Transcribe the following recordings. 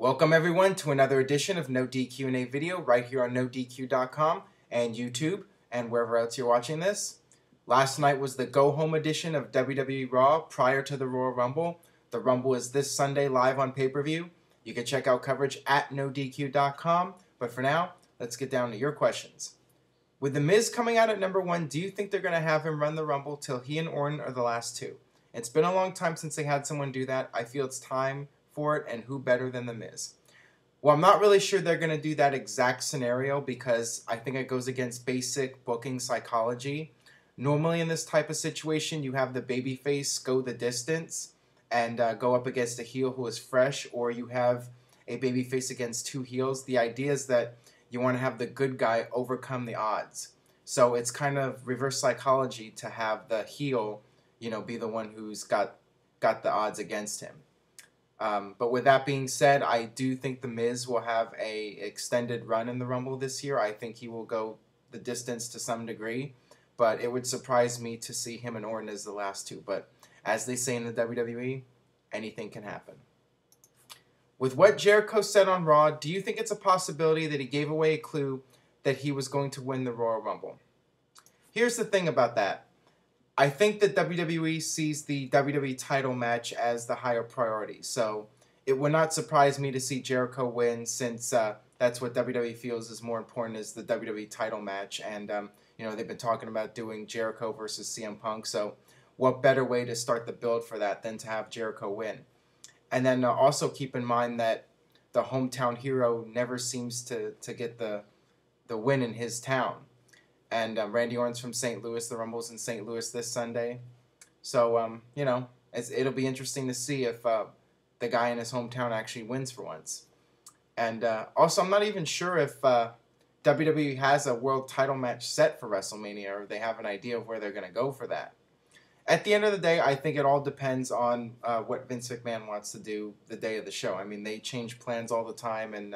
Welcome everyone to another edition of NoDQ&A video right here on NoDQ.com and YouTube and wherever else you're watching this. Last night was the go-home edition of WWE Raw prior to the Royal Rumble. The Rumble is this Sunday live on pay-per-view. You can check out coverage at NoDQ.com, but for now, let's get down to your questions. With The Miz coming out at number 1, do you think they're going to have him run the Rumble till he and Orton are the last two? It's been a long time since they had someone do that. I feel it's time for it, and who better than The Miz? Well, I'm not really sure they're going to do that exact scenario because I think it goes against basic booking psychology. Normally in this type of situation, you have the babyface go the distance and go up against a heel who is fresh, or you have a babyface against two heels. The idea is that you want to have the good guy overcome the odds. So it's kind of reverse psychology to have the heel, be the one who's got the odds against him. But with that being said, I do think The Miz will have a extended run in the Rumble this year. I think he will go the distance to some degree, but it would surprise me to see him and Orton as the last two. But as they say in the WWE, anything can happen. With what Jericho said on Raw, do you think it's a possibility that he gave away a clue that he was going to win the Royal Rumble? Here's the thing about that. I think that WWE sees the WWE title match as the higher priority. So it would not surprise me to see Jericho win, since that's what WWE feels is more important, is the WWE title match. And, they've been talking about doing Jericho versus CM Punk. So what better way to start the build for that than to have Jericho win? And then also keep in mind that the hometown hero never seems to get the win in his town. And Randy Orton's from St. Louis. The Rumble's in St. Louis this Sunday. So, it'll be interesting to see if the guy in his hometown actually wins for once. And also, I'm not even sure if WWE has a world title match set for WrestleMania, or they have an idea of where they're going to go for that. At the end of the day, I think it all depends on what Vince McMahon wants to do the day of the show. I mean, they change plans all the time, and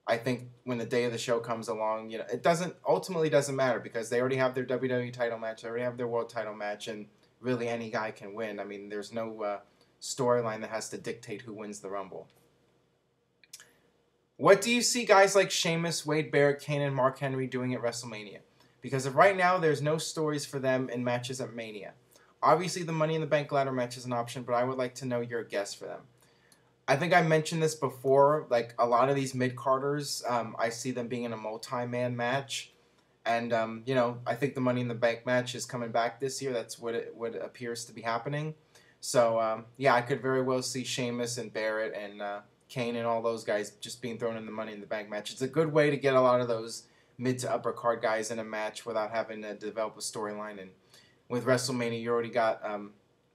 I think when the day of the show comes along, it ultimately doesn't matter, because they already have their WWE title match, they already have their world title match, and really any guy can win. I mean, there's no storyline that has to dictate who wins the Rumble. What do you see guys like Sheamus, Wade Barrett, Kane, and Mark Henry doing at WrestleMania? Because of right now, there's no stories for them in matches at Mania. Obviously, the Money in the Bank ladder match is an option, but I would like to know your guess for them. I think I mentioned this before, like a lot of these mid-carders, I see them being in a multi-man match. And, I think the Money in the Bank match is coming back this year. That's what it appears to be happening. So, I could very well see Sheamus and Barrett and Kane and all those guys just being thrown in the Money in the Bank match. It's a good way to get a lot of those mid to upper card guys in a match without having to develop a storyline. And with WrestleMania, you already got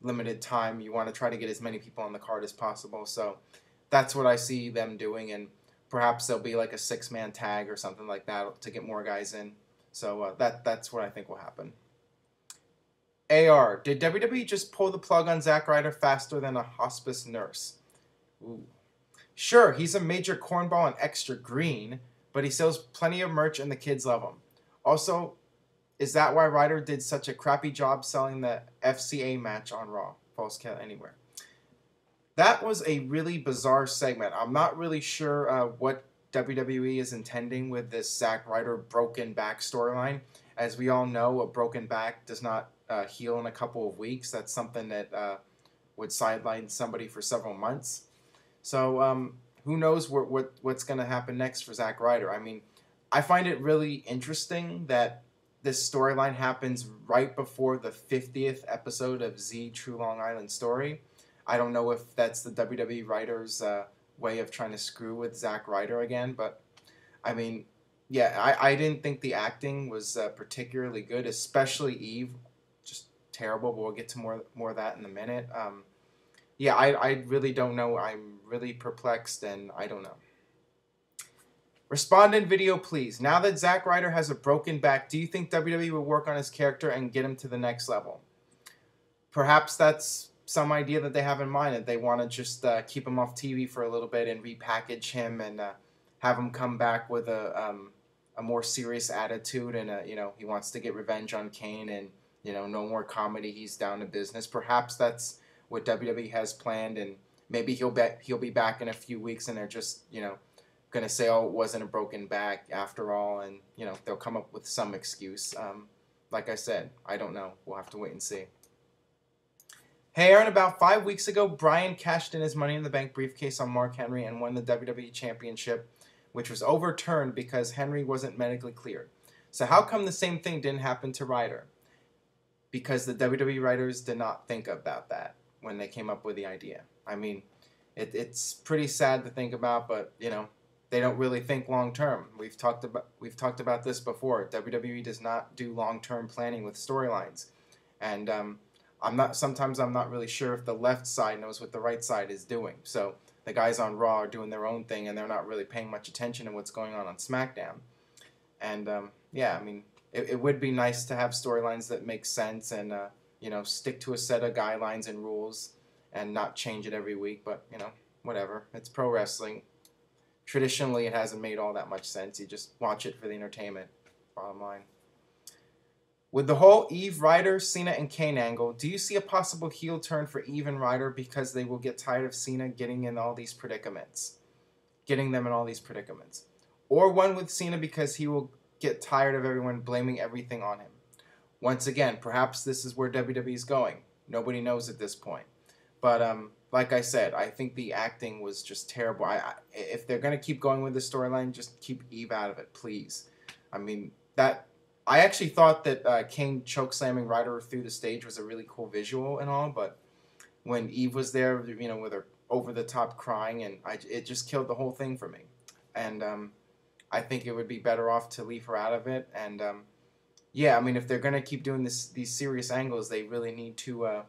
limited time. You want to try to get as many people on the card as possible. So that's what I see them doing, and perhaps there'll be like a 6-man tag or something like that to get more guys in. So that's what I think will happen. AR, did WWE just pull the plug on Zack Ryder faster than a hospice nurse? Ooh. Sure, he's a major cornball and extra green, but he sells plenty of merch and the kids love him. Also, is that why Ryder did such a crappy job selling the FCA match on Raw? False count anywhere. That was a really bizarre segment. I'm not really sure what WWE is intending with this Zack Ryder broken back storyline. As we all know, a broken back does not heal in a couple of weeks. That's something that would sideline somebody for several months. So who knows what's going to happen next for Zack Ryder. I mean, I find it really interesting that this storyline happens right before the 50th episode of Z True Long Island Story. I don't know if that's the WWE writers' way of trying to screw with Zack Ryder again, but I mean, yeah, I didn't think the acting was particularly good, especially Eve. Just terrible, but we'll get to more of that in a minute. I really don't know. I'm really perplexed, and I don't know. Respond in video, please. Now that Zack Ryder has a broken back, do you think WWE will work on his character and get him to the next level? Perhaps that's some idea that they have in mind, that they want to just keep him off TV for a little bit and repackage him and have him come back with a more serious attitude, and he wants to get revenge on Kane, and no more comedy. He's down to business. Perhaps that's what WWE has planned, and maybe he'll be back in a few weeks, and they're just, you know, gonna say, oh, it wasn't a broken back after all, and, you know, they'll come up with some excuse. Like I said, I don't know. We'll have to wait and see. Hey Aaron, about 5 weeks ago, Bryan cashed in his Money in the Bank briefcase on Mark Henry and won the WWE Championship, which was overturned because Henry wasn't medically cleared. So how come the same thing didn't happen to Ryder? Because the WWE writers did not think about that when they came up with the idea. I mean, it's pretty sad to think about, but, you know, they don't really think long term. We've talked about this before. WWE does not do long term planning with storylines, and sometimes I'm not really sure if the left side knows what the right side is doing. So the guys on Raw are doing their own thing, and they're not really paying much attention to what's going on SmackDown. And yeah, I mean, it would be nice to have storylines that make sense and you know, stick to a set of guidelines and rules and not change it every week. But, you know, whatever. It's pro wrestling. Traditionally, it hasn't made all that much sense. You just watch it for the entertainment, bottom line. With the whole Eve, Ryder, Cena, and Kane angle, do you see a possible heel turn for Eve and Ryder because they will get tired of Cena getting in all these predicaments? Getting them in all these predicaments. Or one with Cena because he will get tired of everyone blaming everything on him. Once again, perhaps this is where WWE is going. Nobody knows at this point. But like I said, I think the acting was just terrible. If they're going to keep going with the storyline, just keep Eve out of it, please. I mean, I actually thought that Kane chokeslamming Ryder through the stage was a really cool visual and all, but when Eve was there, you know, with her over-the-top crying, and it just killed the whole thing for me. And I think it would be better off to leave her out of it. And yeah, I mean, if they're going to keep doing these serious angles, they really need to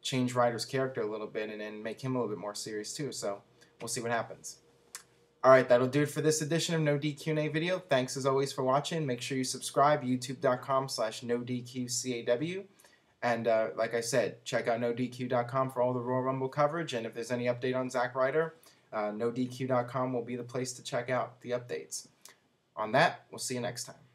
change Ryder's character a little bit and make him a little bit more serious too. So we'll see what happens. Alright, that'll do it for this edition of NoDQ&A video. Thanks as always for watching. Make sure you subscribe, youtube.com/NoDQCAW. And like I said, check out NoDQ.com for all the Royal Rumble coverage. And if there's any update on Zack Ryder, NoDQ.com will be the place to check out the updates. On that, we'll see you next time.